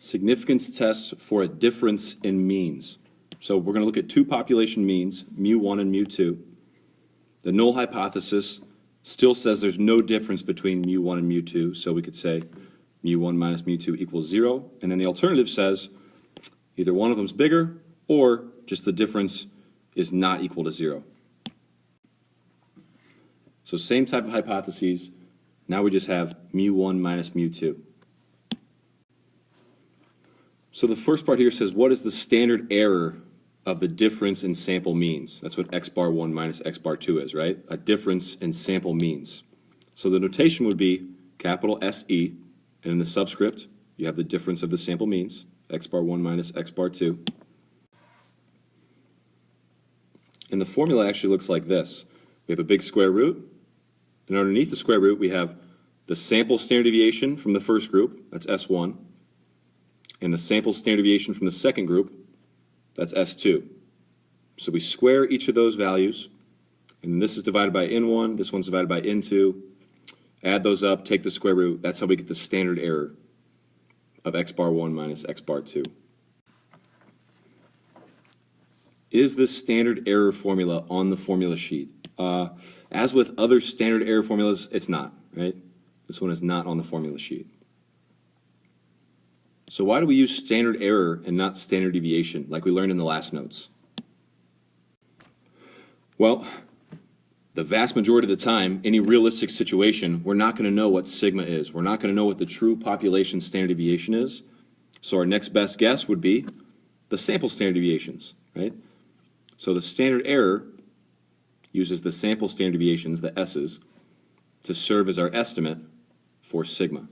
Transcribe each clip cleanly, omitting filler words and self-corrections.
Significance tests for a difference in means. So we're going to look at two population means, mu1 and mu2. The null hypothesis still says there's no difference between mu1 and mu2, so we could say mu1 minus mu2 equals 0. And then the alternative says either one of them's bigger or just the difference is not equal to 0. So same type of hypotheses. Now we just have mu1 minus mu2. So the first part here says, what is the standard error of the difference in sample means? That's what x bar 1 minus x bar 2 is, right? A difference in sample means. So the notation would be capital SE, and in the subscript, you have the difference of the sample means, x bar 1 minus x bar 2. And the formula actually looks like this. We have a big square root, and underneath the square root, we have the sample standard deviation from the first group, that's S1, and the sample standard deviation from the second group, that's S2. So we square each of those values, and this is divided by N1, this one's divided by N2, add those up, take the square root, that's how we get the standard error of x bar 1 minus x bar 2. Is this standard error formula on the formula sheet? As with other standard error formulas, it's not, right? This one is not on the formula sheet. So why do we use standard error and not standard deviation, like we learned in the last notes? Well, the vast majority of the time, any realistic situation, we're not going to know what sigma is. We're not going to know what the true population standard deviation is. So our next best guess would be the sample standard deviations, right? So the standard error uses the sample standard deviations, the S's, to serve as our estimate for sigma.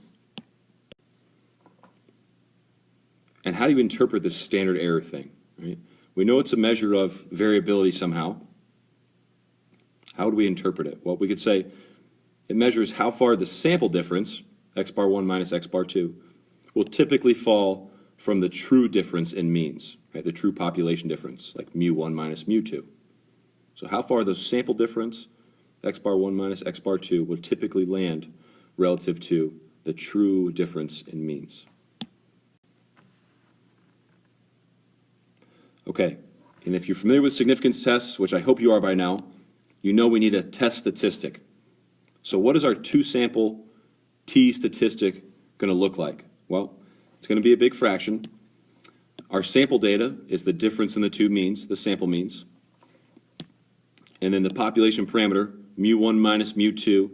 And how do you interpret this standard error thing? Right? We know it's a measure of variability somehow. How would we interpret it? Well, we could say it measures how far the sample difference, x bar 1 minus x bar 2, will typically fall from the true difference in means, right? The true population difference, like mu1 minus mu2. So how far the sample difference, x bar 1 minus x bar 2, will typically land relative to the true difference in means. Okay, and if you're familiar with significance tests, which I hope you are by now, you know we need a test statistic. So what is our two-sample T statistic going to look like? Well, it's going to be a big fraction. Our sample data is the difference in the two means, the sample means. And then the population parameter, mu1 minus mu2,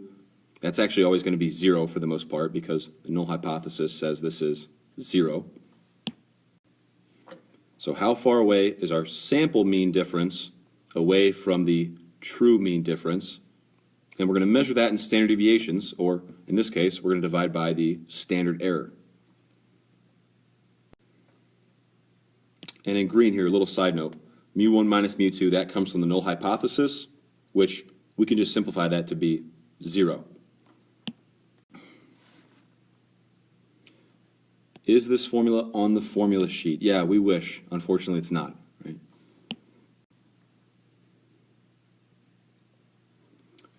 that's actually always going to be 0 for the most part because the null hypothesis says this is 0. So how far away is our sample mean difference away from the true mean difference? And we're going to measure that in standard deviations, or in this case, we're going to divide by the standard error. And in green here, a little side note, mu1 minus mu2, that comes from the null hypothesis, which we can just simplify that to be 0. Is this formula on the formula sheet? Yeah, we wish. Unfortunately, it's not. Right?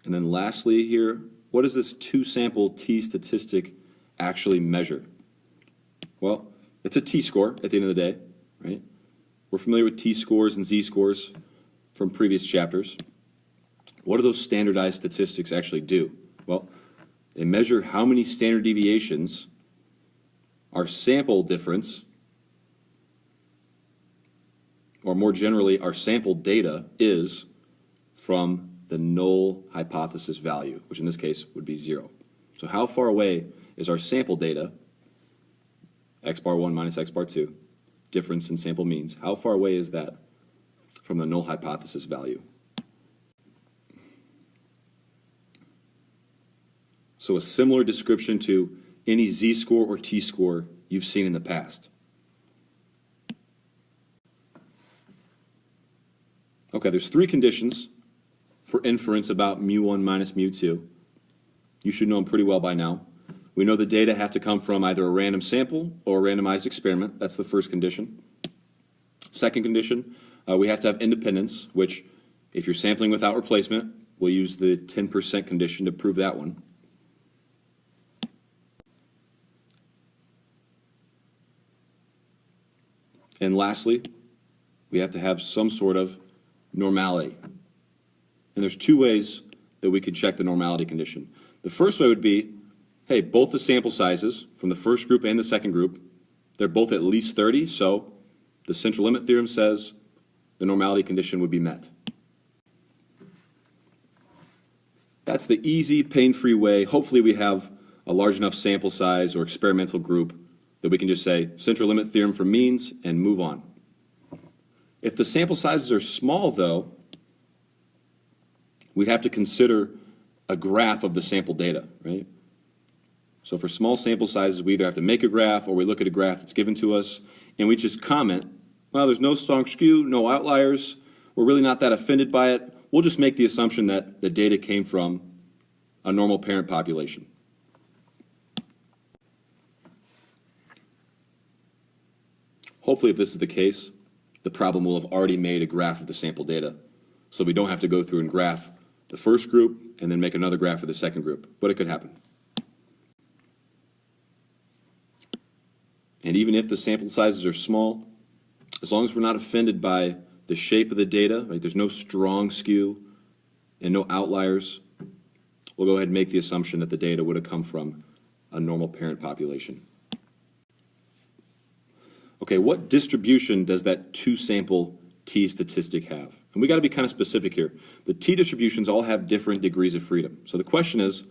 And then lastly here, what does this two-sample T statistic actually measure? Well, it's a T-score at the end of the day, right? We're familiar with T-scores and Z-scores from previous chapters. What do those standardized statistics actually do? Well, they measure how many standard deviations our sample difference, or more generally, our sample data is from the null hypothesis value, which in this case would be 0. So how far away is our sample data, x bar 1 minus x bar 2, difference in sample means, how far away is that from the null hypothesis value? So a similar description to any Z-score or T-score you've seen in the past. Okay, there's 3 conditions for inference about mu1 minus mu2. You should know them pretty well by now. We know the data have to come from either a random sample or a randomized experiment. That's the first condition. Second condition, we have to have independence, which if you're sampling without replacement, we'll use the 10% condition to prove that one. And lastly, we have to have some sort of normality. And there's two ways that we can check the normality condition. The first way would be, hey, both the sample sizes from the first group and the second group, they're both at least 30, so the central limit theorem says the normality condition would be met. That's the easy, pain-free way. Hopefully we have a large enough sample size or experimental group that we can just say central limit theorem for means and move on. If the sample sizes are small, though, we'd have to consider a graph of the sample data, right? So for small sample sizes, we either have to make a graph or we look at a graph that's given to us and we just comment, well, there's no strong skew, no outliers, we're really not that offended by it. We'll just make the assumption that the data came from a normal parent population. Hopefully, if this is the case, the problem will have already made a graph of the sample data, so we don't have to go through and graph the first group and then make another graph for the second group, but it could happen. And even if the sample sizes are small, as long as we're not offended by the shape of the data, right, there's no strong skew and no outliers, we'll go ahead and make the assumption that the data would have come from a normal parent population. Okay, what distribution does that two-sample T statistic have? And we got to be kind of specific here. The T distributions all have different degrees of freedom. So the question is,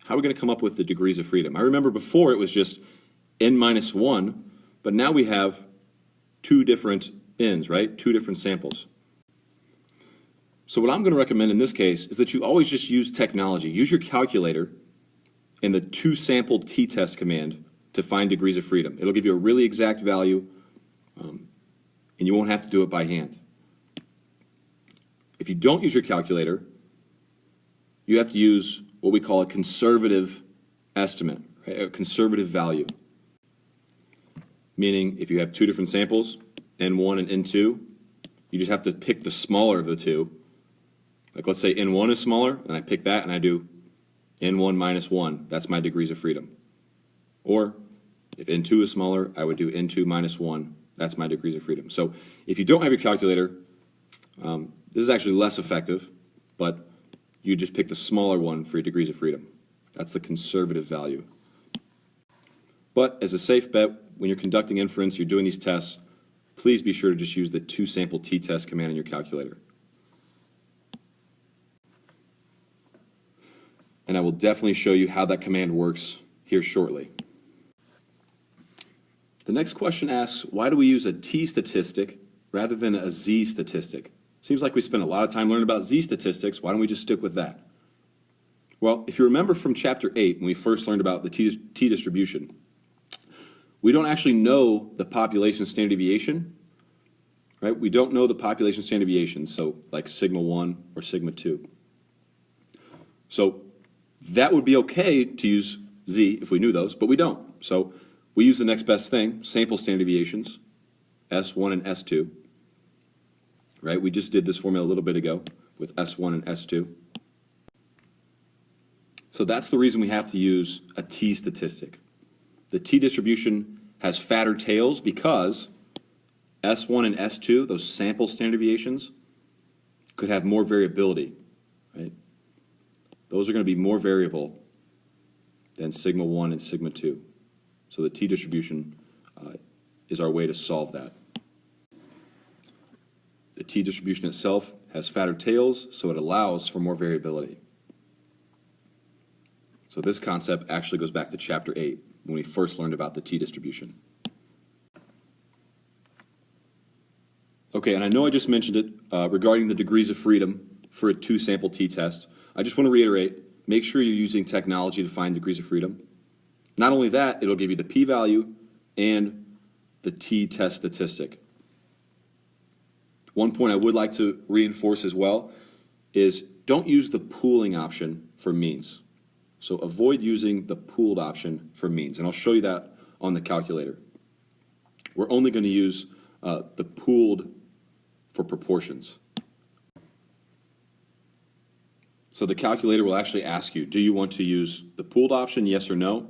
how are we going to come up with the degrees of freedom? I remember before it was just n minus 1, but now we have two different n's, right? Two different samples. So what I'm going to recommend in this case is that you always just use technology. Use your calculator and the two-sample t-test command to find degrees of freedom. It'll give you a really exact value, and you won't have to do it by hand. If you don't use your calculator, you have to use what we call a conservative estimate, right? A conservative value. Meaning, if you have two different samples, N1 and N2, you just have to pick the smaller of the two. Like let's say N1 is smaller, and I pick that and I do N1 minus 1. That's my degrees of freedom. Or if N2 is smaller, I would do N2 minus 1. That's my degrees of freedom. So if you don't have your calculator, this is actually less effective, but you just pick the smaller one for your degrees of freedom. That's the conservative value. But as a safe bet, when you're conducting inference, you're doing these tests, please be sure to just use the two-sample t-test command in your calculator. And I will definitely show you how that command works here shortly. The next question asks, why do we use a T statistic rather than a Z statistic? Seems like we spend a lot of time learning about Z statistics. Why don't we just stick with that? Well, if you remember from chapter 8, when we first learned about the T distribution, we don't actually know the population standard deviation, right? We don't know the population standard deviation, so like sigma 1 or sigma 2. So that would be okay to use Z if we knew those, but we don't. So we use the next best thing, sample standard deviations, S1 and S2, right? We just did this formula a little bit ago with S1 and S2. So that's the reason we have to use a T statistic. The T distribution has fatter tails because S1 and S2, those sample standard deviations, could have more variability, right? Those are going to be more variable than sigma 1 and sigma 2. So the T distribution is our way to solve that. The T distribution itself has fatter tails, so it allows for more variability. So this concept actually goes back to chapter 8, when we first learned about the T distribution. Okay, and I know I just mentioned it regarding the degrees of freedom for a two-sample t-test. I just want to reiterate, make sure you're using technology to find degrees of freedom. Not only that, it'll give you the p-value and the t-test statistic. One point I would like to reinforce as well is don't use the pooling option for means. So avoid using the pooled option for means, and I'll show you that on the calculator. We're only going to use the pooled for proportions. So the calculator will actually ask you, do you want to use the pooled option, yes or no?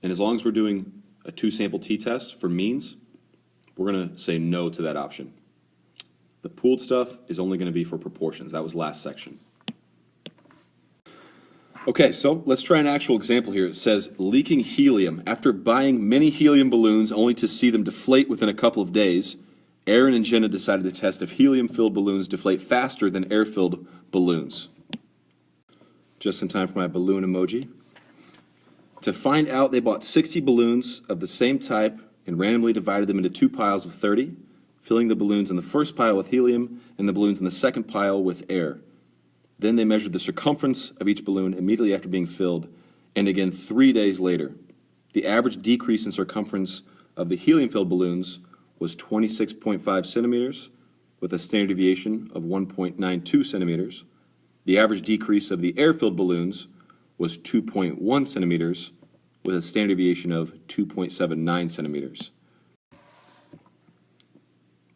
And as long as we're doing a two-sample t-test for means, we're going to say no to that option. The pooled stuff is only going to be for proportions. That was last section. Okay, so let's try an actual example here. It says leaking helium. After buying many helium balloons only to see them deflate within a couple of days, Aaron and Jenna decided to test if helium-filled balloons deflate faster than air-filled balloons. Just in time for my balloon emoji. To find out, they bought 60 balloons of the same type and randomly divided them into 2 piles of 30, filling the balloons in the first pile with helium and the balloons in the second pile with air. Then they measured the circumference of each balloon immediately after being filled, and again 3 days later. The average decrease in circumference of the helium-filled balloons was 26.5 centimeters, with a standard deviation of 1.92 centimeters. The average decrease of the air-filled balloons was 2.1 centimeters, with a standard deviation of 2.79 centimeters.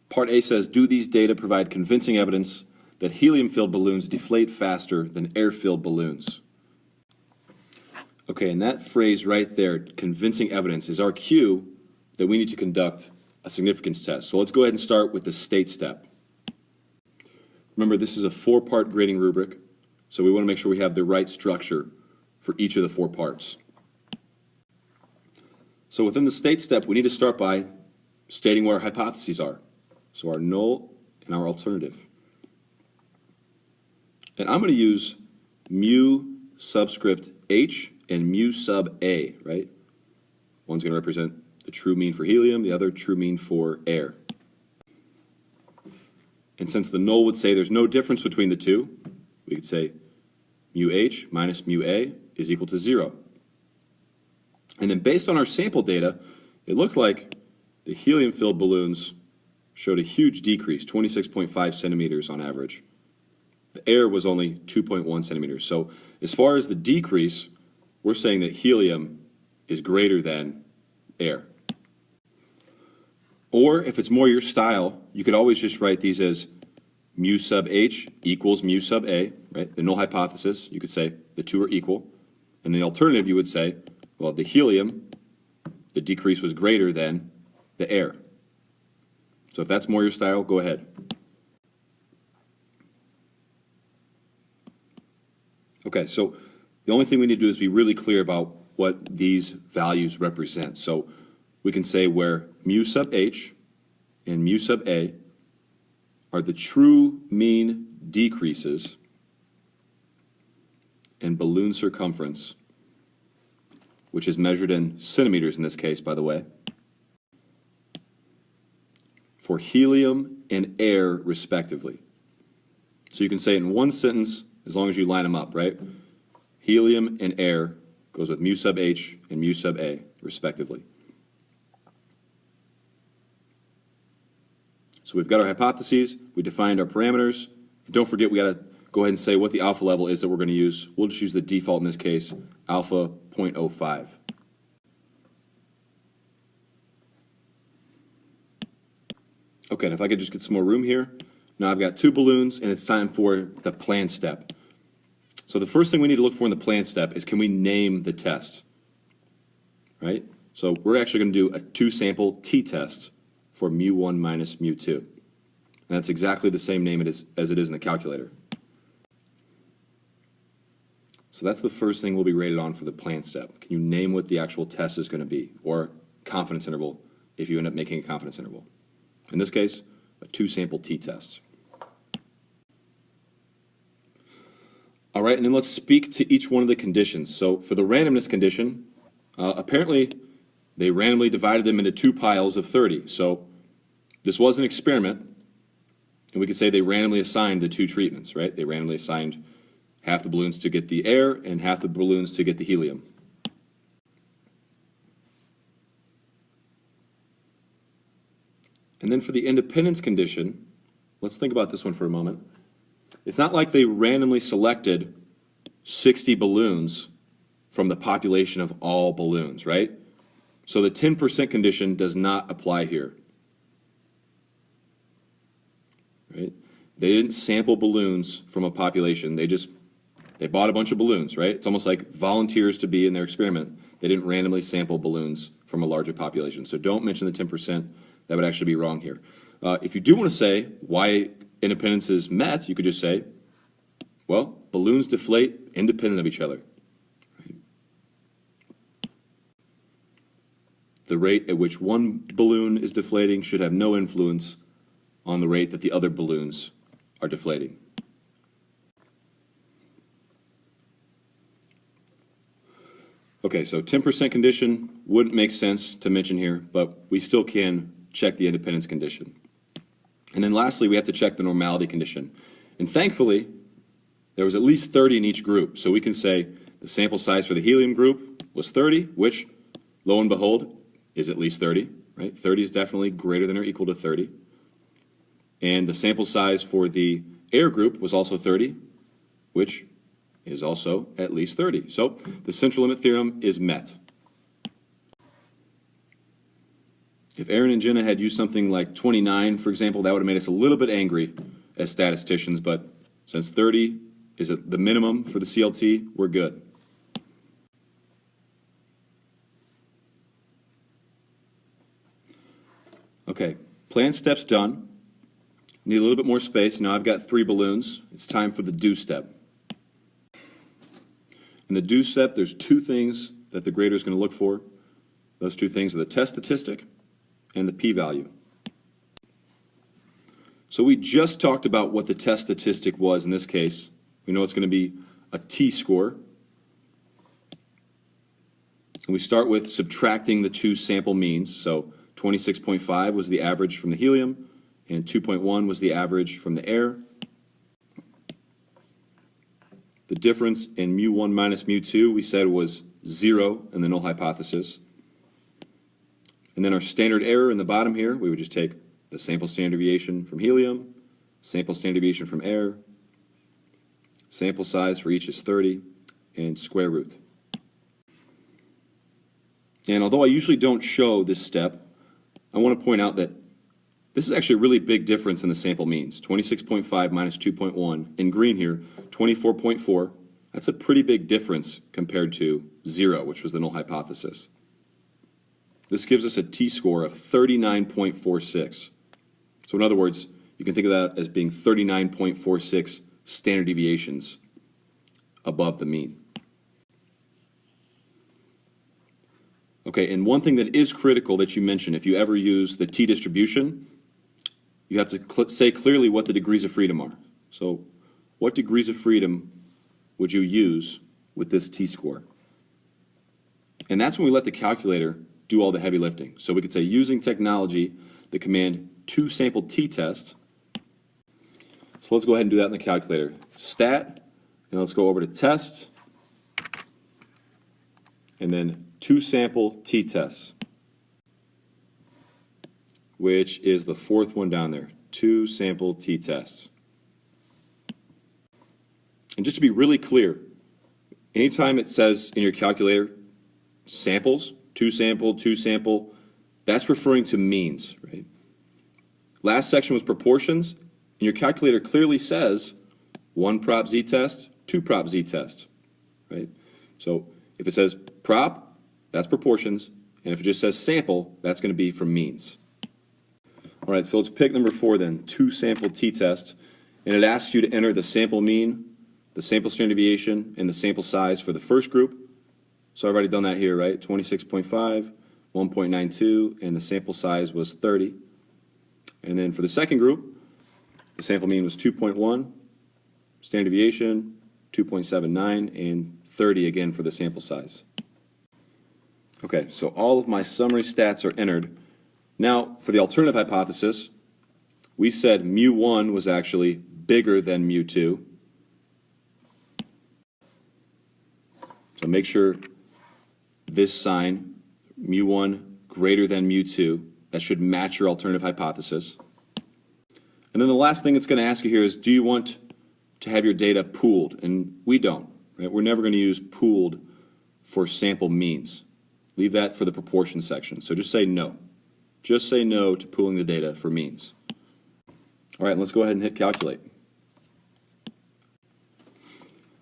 Part A says, do these data provide convincing evidence that helium-filled balloons deflate faster than air-filled balloons? Okay, and that phrase right there, convincing evidence, is our cue that we need to conduct a significance test. So let's go ahead and start with the state step. Remember, this is a 4-part grading rubric, so we want to make sure we have the right structure for each of the 4 parts. So within the state step, we need to start by stating what our hypotheses are. So our null and our alternative. And I'm going to use mu subscript h and mu sub a, right? One's going to represent the true mean for helium, the other true mean for air. And since the null would say there's no difference between the two, we could say mu h minus mu a is equal to 0. And then based on our sample data, it looked like the helium-filled balloons showed a huge decrease, 26.5 centimeters on average. The air was only 2.1 centimeters. So as far as the decrease, we're saying that helium is greater than air. Or if it's more your style, you could always just write these as mu sub h equals mu sub a, right? The null hypothesis, you could say the two are equal. And the alternative, you would say, well, the helium, the decrease was greater than the air. So if that's more your style, go ahead. Okay, so the only thing we need to do is be really clear about what these values represent. So we can say where mu sub h and mu sub a are the true mean decreases in balloon circumference, which is measured in centimeters in this case, by the way, for helium and air respectively. So you can say it in one sentence as long as you line them up, right? Helium and air goes with mu sub h and mu sub a respectively. So we've got our hypotheses, we defined our parameters. Don't forget we got to go ahead and say what the alpha level is that we're going to use. We'll just use the default in this case, alpha 0.05. Okay, and if I could just get some more room here. Now I've got 2 balloons and it's time for the plan step. So the first thing we need to look for in the plan step is, can we name the test? Right? So we're actually going to do a 2-sample t-test for mu1 minus mu2. And that's exactly the same name as it is in the calculator. So that's the first thing we'll be rated on for the plan step. Can you name what the actual test is going to be, or confidence interval if you end up making a confidence interval? In this case, a 2-sample t-test. All right, and then let's speak to each one of the conditions. So for the randomness condition, apparently they randomly divided them into 2 piles of 30. So this was an experiment, and we could say they randomly assigned the 2 treatments, right? They randomly assigned half the balloons to get the air and half the balloons to get the helium. And then for the independence condition, let's think about this one for a moment. It's not like they randomly selected 60 balloons from the population of all balloons, right? So the 10% condition does not apply here. Right? They didn't sample balloons from a population. They bought a bunch of balloons, right? It's almost like volunteers to be in their experiment. They didn't randomly sample balloons from from a larger population. So don't mention the 10%. That would actually be wrong here. If you do want to say why independence is met, you could just say, well, balloons deflate independent of each other. Right? The rate at which one balloon is deflating should have no influence on the rate that the other balloons are deflating. Okay, so 10% condition wouldn't make sense to mention here, but we still can check the independence condition. And then lastly, we have to check the normality condition. And thankfully, there was at least 30 in each group. So we can say the sample size for the helium group was 30, which, lo and behold, is at least 30, right? 30 is definitely greater than or equal to 30. And the sample size for the air group was also 30, which is also at least 30. So the central limit theorem is met. If Aaron and Jenna had used something like 29, for example, that would have made us a little bit angry as statisticians, but since 30 is the minimum for the CLT, we're good. Okay, plan steps done. Need a little bit more space. Now I've got 3 balloons. It's time for the do step. In the do step, there's 2 things that the grader is going to look for. Those 2 things are the test statistic and the p-value. So we just talked about what the test statistic was in this case. We know it's going to be a t-score. And we start with subtracting the 2 sample means. So 26.5 was the average from the helium, and 2.1 was the average from the air. The difference in mu1 minus mu2 we said was 0 in the null hypothesis. And then our standard error in the bottom here, we would just take the sample standard deviation from helium, sample standard deviation from air, sample size for each is 30, and square root. And although I usually don't show this step, I want to point out that this is actually a really big difference in the sample means. 26.5 minus 2.1. In green here, 24.4. That's a pretty big difference compared to 0, which was the null hypothesis. This gives us a t-score of 39.46. So in other words, you can think of that as being 39.46 standard deviations above the mean. Okay, and one thing that is critical that you mentioned, if you ever use the t-distribution, you have to say clearly what the degrees of freedom are. So what degrees of freedom would you use with this t-score? And that's when we let the calculator do all the heavy lifting. So we could say using technology, the command to-sample t-test. So let's go ahead and do that in the calculator. Stat, and let's go over to test, and then to-sample t-test, which is the 4th one down there, to-sample t-test. And just to be really clear, anytime it says in your calculator samples, to-sample, that's referring to means, right? Last section was proportions, and your calculator clearly says 1 prop z-test, 2 prop z-test, right? So if it says prop, that's proportions, and if it just says sample, that's going to be from means. All right, so let's pick number 4 then, to-sample t-test, and it asks you to enter the sample mean, the sample standard deviation, and the sample size for the first group. So I've already done that here, right? 26.5, 1.92, and the sample size was 30. And then for the second group, the sample mean was 2.1, standard deviation, 2.79, and 30 again for the sample size. Okay, so all of my summary stats are entered. Now, for the alternative hypothesis, we said mu1 was actually bigger than mu2. So make sure this sign, mu1 greater than mu2, that should match your alternative hypothesis. And then the last thing it's going to ask you here is, do you want to have your data pooled? And we don't, right? We're never going to use pooled for sample means. Leave that for the proportion section. So just say no. Just say no to pooling the data for means. All right, let's go ahead and hit calculate.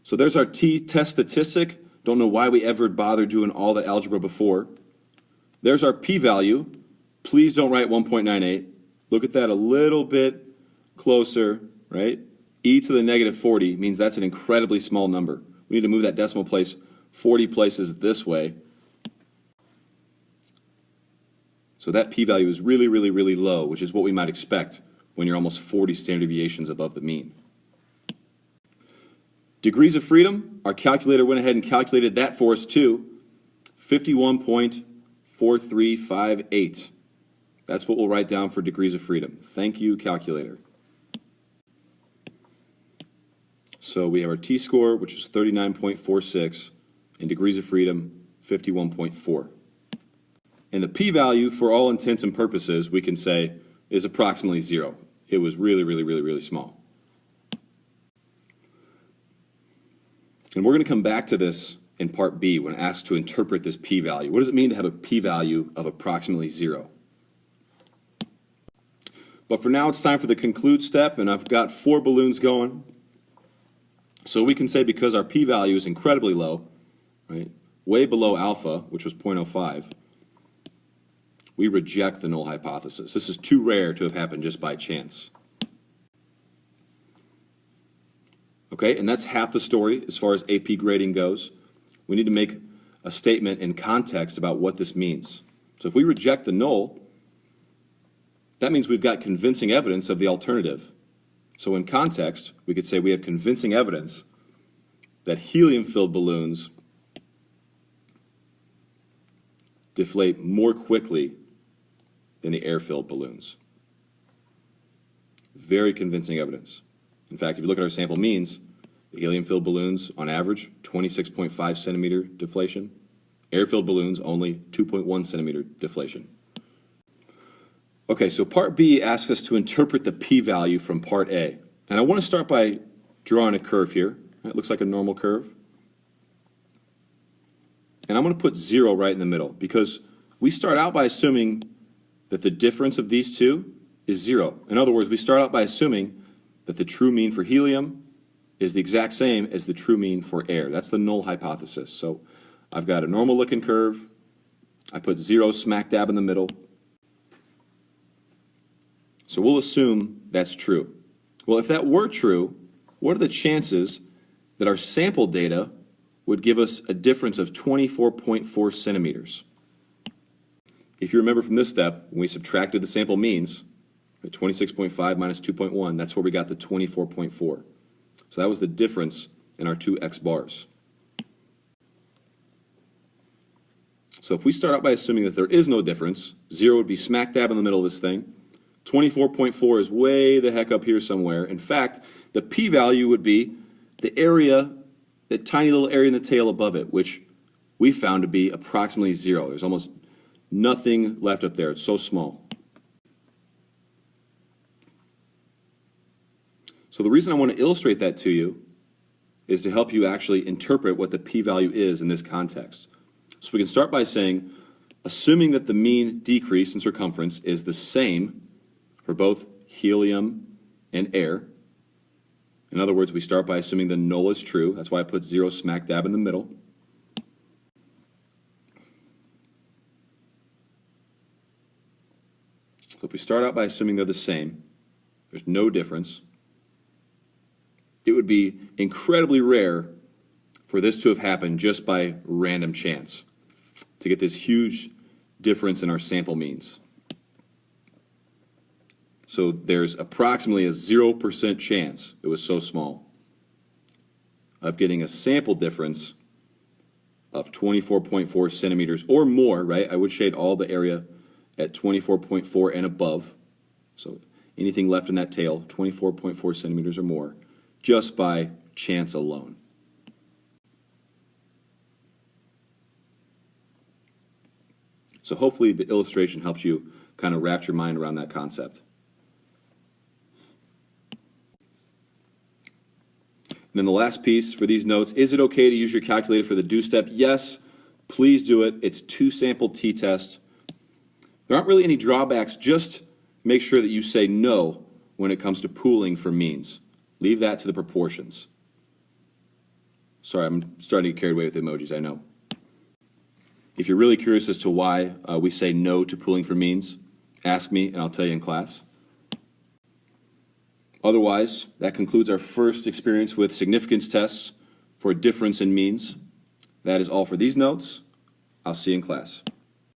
So there's our t-test statistic. Don't know why we ever bothered doing all the algebra before. There's our p-value. Please don't write 1.98. Look at that a little bit closer, right? E to the negative 40 means that's an incredibly small number. We need to move that decimal place 40 places this way. So that p-value is really, really, really low, which is what we might expect when you're almost 40 standard deviations above the mean. Degrees of freedom, our calculator went ahead and calculated that for us too. 51.4358. That's what we'll write down for degrees of freedom. Thank you, calculator. So we have our t-score, which is 39.46, and degrees of freedom, 51.4. And the p-value, for all intents and purposes, we can say is approximately 0. It was really, really, really, really small. And we're going to come back to this in part B when asked to interpret this p-value. What does it mean to have a p-value of approximately 0? But for now, it's time for the conclude step, and I've got 4 balloons going. So we can say because our p-value is incredibly low, right, way below alpha, which was 0.05, we reject the null hypothesis. This is too rare to have happened just by chance. Okay, and that's half the story as far as AP grading goes. We need to make a statement in context about what this means. So if we reject the null, that means we've got convincing evidence of the alternative. So in context, we could say we have convincing evidence that helium-filled balloons deflate more quickly than the air-filled balloons. Very convincing evidence. In fact, if you look at our sample means, the helium-filled balloons, on average, 26.5 centimeter deflation. Air-filled balloons, only 2.1 centimeter deflation. Okay, so part B asks us to interpret the p-value from part A. And I want to start by drawing a curve here. It looks like a normal curve. And I'm going to put 0 right in the middle because we start out by assuming that the difference of these two is 0. In other words, we start out by assuming that the true mean for helium is the exact same as the true mean for air. That's the null hypothesis. So I've got a normal looking curve. I put 0 smack dab in the middle. So we'll assume that's true. Well, if that were true, what are the chances that our sample data would give us a difference of 24.4 centimeters? If you remember from this step, when we subtracted the sample means, 26.5 minus 2.1, that's where we got the 24.4. So that was the difference in our two x bars. So if we start out by assuming that there is no difference, 0 would be smack dab in the middle of this thing. 24.4 is way the heck up here somewhere. In fact, the p-value would be the area, that tiny little area in the tail above it, which we found to be approximately 0. There's almost nothing left up there. It's so small. So the reason I want to illustrate that to you is to help you actually interpret what the p-value is in this context. So we can start by saying, assuming that the mean decrease in circumference is the same for both helium and air. In other words, we start by assuming the null is true. That's why I put 0 smack dab in the middle. So if we start out by assuming they're the same, there's no difference, it would be incredibly rare for this to have happened just by random chance, to get this huge difference in our sample means. So there's approximately a 0% chance, it was so small, of getting a sample difference of 24.4 centimeters or more, right? I would shade all the area at 24.4 and above. So anything left in that tail, 24.4 centimeters or more, just by chance alone. So hopefully the illustration helps you kind of wrap your mind around that concept. And then the last piece for these notes, is it okay to use your calculator for the do step? Yes, please do it. It's 2-sample t-test. There aren't really any drawbacks. Just make sure that you say no when it comes to pooling for means. Leave that to the proportions. Sorry, I'm starting to get carried away with emojis, I know. If you're really curious as to why we say no to pooling for means, ask me and I'll tell you in class. Otherwise, that concludes our first experience with significance tests for difference in means. That is all for these notes. I'll see you in class.